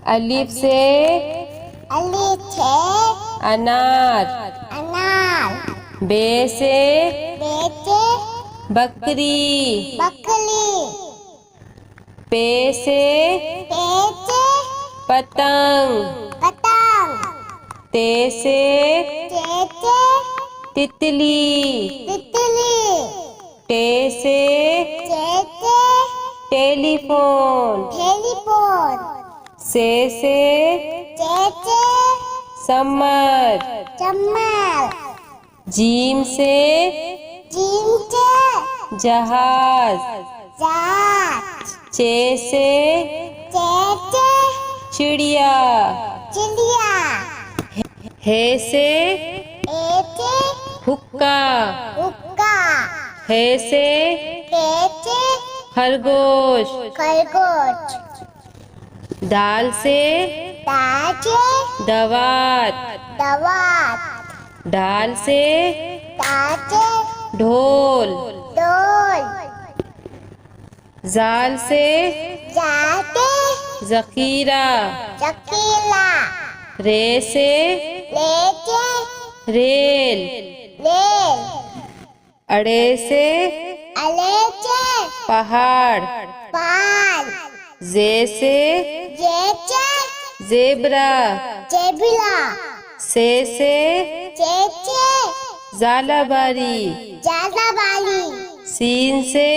अलिफ से अनार। बे से बकरी। पे से पतंग। ते से तितली। टे से टेलीफोन। से समर। जीम से जहाज। चे से चिड़िया। हे से हुक्का। हे से खरगोश। दाल से दवात। डाल से ढोल। जाल से जखीरा। रे से रेल। अड़े से पहाड़। जे से जेबरा। से जालाबारी। सीन से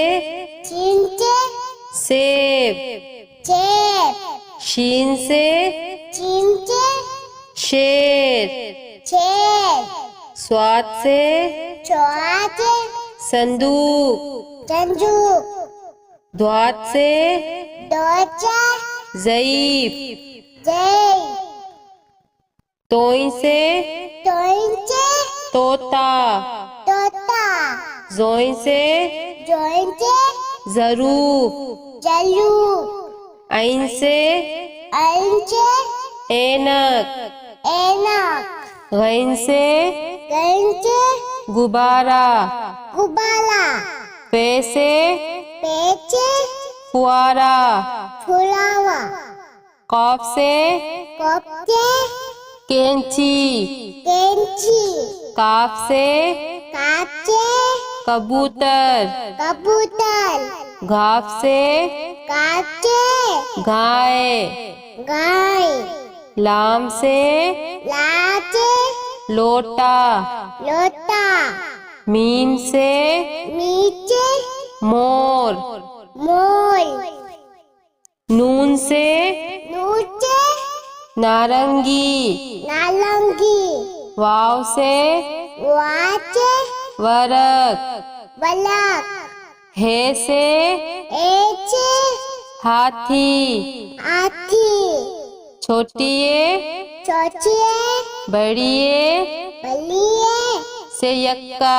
सेब। शीन से शेर। स्वाद से संदूक। द्वात से ज़ईफ। तोई से तोता। जोई से ज़रूफ। ऐन से ऐनक। गैन से गुब्बारा। पे से फुआरा। कॉफ से कैंची। काफ से कबूतर। घाफ से गाय। लाम से लोटा। मीम से मोर। नून से नारंगी। वाव से वरक। हे से हाथी। छोटिए बड़िए से यक्का।